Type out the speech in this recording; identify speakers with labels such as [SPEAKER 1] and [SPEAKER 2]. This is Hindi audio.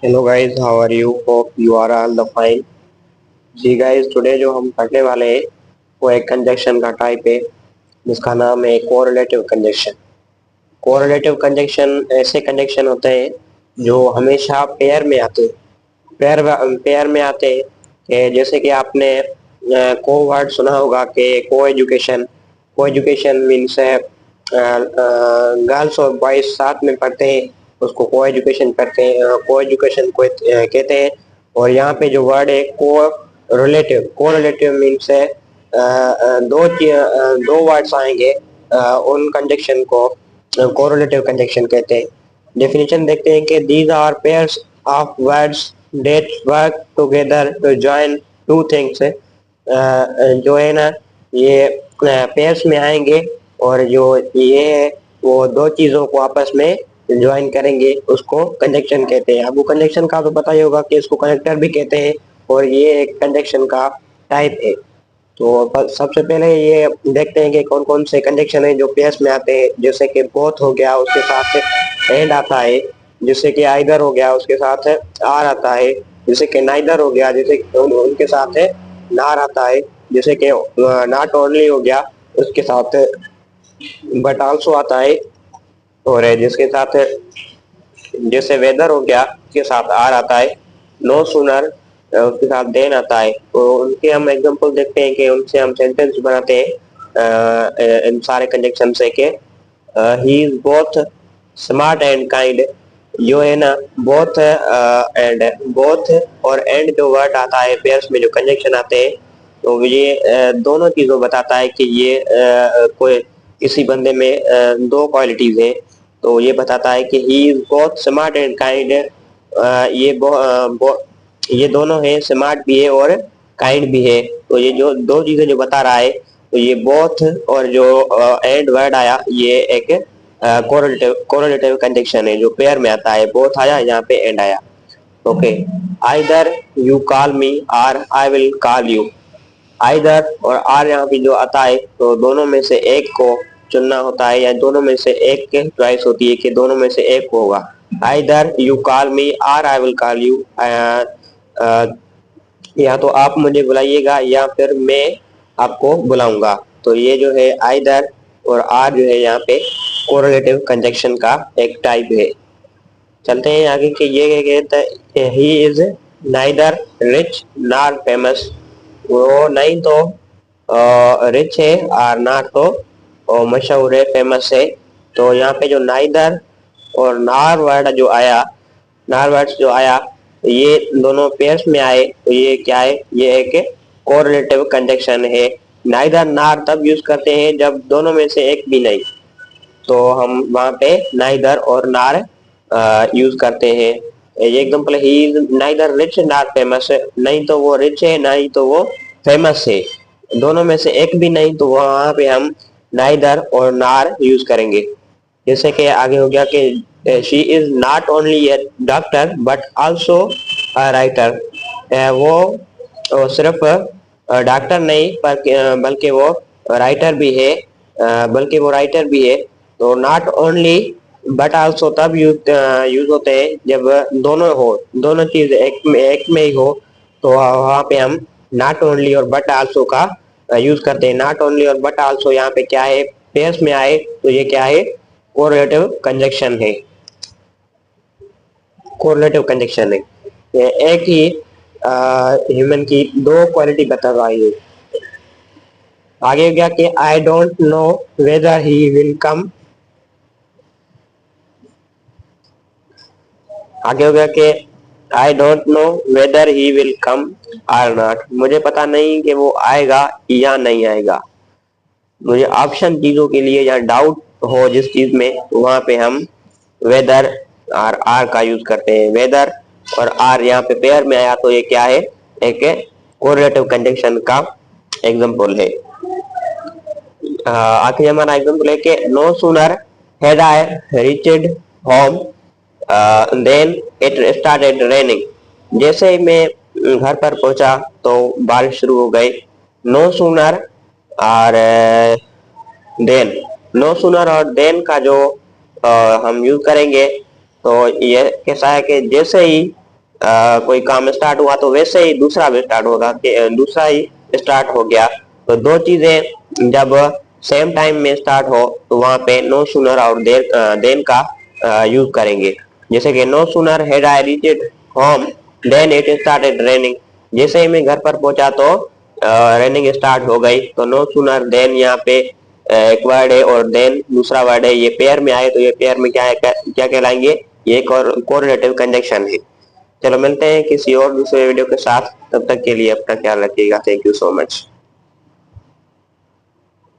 [SPEAKER 1] Hello guys, how are you? Hope you are all the fine. जी गाइस, टुडे जो हम पढ़ने वाले हैं वो एक कंजक्शन का टाइप है जिसका नाम है कोरिलेटिव कंजक्शन। कोरिलेटिव कंजक्शन ऐसे कंजक्शन होते हैं जो हमेशा पेयर में आते हैं। पेयर में आते हैं जैसे कि आपने को वर्ड सुना होगा कि को एजुकेशन। को एजुकेशन मीन्स गर्ल्स और बॉयज साथ में पढ़ते हैं, उसको को एजुकेशन करते हैं, को एजुकेशन को कहते हैं। और यहाँ पे जो वर्ड है को रिलेटिव मीन्स है दो वर्ड्स आएंगे, उन कंजक्शन को कोरिलेटिव कंजक्शन कहते हैं। डेफिनेशन देखते हैं कि these are pairs of words that work together to join two things. जो है ना, ये पेयर्स में आएंगे और जो ये है वो दो चीजों को आपस में ज्वाइन करेंगे, उसको कंजक्शन कहते हैं। आपको कंजक्शन का तो पता ही होगा कि इसको कनेक्टर भी कहते हैं और ये एक कंजक्शन का टाइप है। तो सबसे पहले ये देखते हैं कि कौन कौन से कंजक्शन है जो पेयर्स में आते हैं। जैसे कि बोथ हो गया, उसके साथ एंड आता है। जैसे कि आइदर हो गया, उसके साथ आर आता है। जैसे कि नाइदर हो गया, जैसे उनके साथ नार आता है। जैसे कि नॉट ओनली हो गया, उसके साथ बट आल्सो आता है। और जिसके साथ जैसे वेदर हो गया, उसके साथ आर आता है। नो सुनर, उसके साथ देन आता है। तो उनके हम एग्जांपल देखते हैं कि उनसे हम सेंटेंस बनाते हैं इन सारे कंजक्शन से कि he is both smart and kind. जो है ना, बोथ एंड बोथ और एंड जो वर्ड आता है पेयर्स में, जो कंजक्शन आते हैं, तो ये दोनों चीजों बताता है कि ये कोई किसी बंदे में दो क्वालिटीज हैं। तो ये बताता है कि he is both smart and kind. ये दोनों हैं, स्मार्ट भी है और काइंड भी है। तो ये जो दो चीजें जो बता रहा है, तो ये बोथ और जो एंड वर्ड आया, ये एक कोरिलेटिव कंजक्शन है जो पेयर में आता है। बोथ आया, यहाँ पे एंड आया। Okay, either you call me or I will call you. Either or or यहाँ पे जो आता है, तो दोनों में से एक को चुनना होता है, या दोनों में से एक की चॉइस होती है कि दोनों में से एक होगा। Either you call me or I will call you. या तो आप मुझे बुलाइएगा या फिर मैं आपको बुलाऊंगा। तो ये जो है आइदर और आर जो है यहाँ पे कोरिलेटिव कंजक्शन का एक टाइप है। चलते हैं आगे कि ये कहता है he is neither rich nor famous. वो नहीं तो रिच है और ना तो मशहूर है, फेमस है। तो यहाँ पे जो नाइदर और नार वर्ड जो आया, नार वर्ड्स जो आया, ये दोनों पेयर्स में आए, तो ये क्या है? ये एक कोरिलेटिव कंजक्शन है। नाइदर नार तब यूज करते हैं जब दोनों में से एक भी नहीं, तो हम वहां पे नाइदर और नार यूज करते हैं। ये example, he is neither rich nor famous. नहीं तो वो रिच है, नहीं तो वो फेमस है, दोनों में से एक भी नहीं, तो वहां पे हम नाइदर और नार यूज करेंगे। जैसे कि आगे हो गया कि she is not only A doctor but also a writer. सिर्फ डॉक्टर नहीं पर बल्कि वो राइटर भी है। बल्कि वो राइटर भी है। तो नॉट ओनली बट आल्सो तब यूज होते हैं जब दोनों हो, दोनों चीज एक में ही हो। तो वहां पे हम नॉट ओनली और बट आल्सो का यूज करते हैं। नॉट ओनली और बट आल्सो यहाँ पे क्या है? पेयर्स में आए, तो ये क्या है? कोरिलेटिव कंजक्शन है। कोरिलेटिव कंजक्शन है, ये एक ही ह्यूमन की दो क्वालिटी बता रही है। आगे गया कि I don't know whether he will come. आगे हो गया कि I don't know whether he will come और नॉट। मुझे पता नहीं कि वो आएगा या नहीं आएगा। मुझे ऑप्शन चीजों के लिए या डाउट हो जिस चीज में, तो वहां पे हम वेदर और आर का यूज करते हैं। वेदर और आर यहाँ पे पेयर में आया, तो ये क्या है? एक कोरिलेटिव कंजक्शन का एग्जांपल है। आखिरी हमारा एग्जांपल है कि no sooner had I reached home then it started raining. जैसे ही मैं घर पर पहुंचा तो बारिश शुरू हो गई। नो सूनर और देन, नो सूनर और देन का जो हम यूज करेंगे, तो ये कैसा है कि जैसे ही कोई काम स्टार्ट हुआ तो वैसे ही दूसरा भी स्टार्ट होगा, दूसरा ही स्टार्ट हो गया। तो दो चीजें जब सेम टाइम में स्टार्ट हो तो वहां पे नो सूनर और देन का यूज करेंगे। जैसे कि no sooner had I reached home then it started raining. जैसे ही मैं घर पर पहुंचा तो रेनिंग स्टार्ट हो गई। तो नो सूनर देन यहाँ पे एक वर्ड है और देन दूसरा वर्ड है, ये पेयर में आए तो ये पेयर में क्या है, क्या कहलाएंगे, ये कोरिलेटिव कंजंक्शन है। चलो मिलते हैं किसी और दूसरे वीडियो के साथ, तब तक के लिए अपना ख्याल रखिएगा। Thank you so much.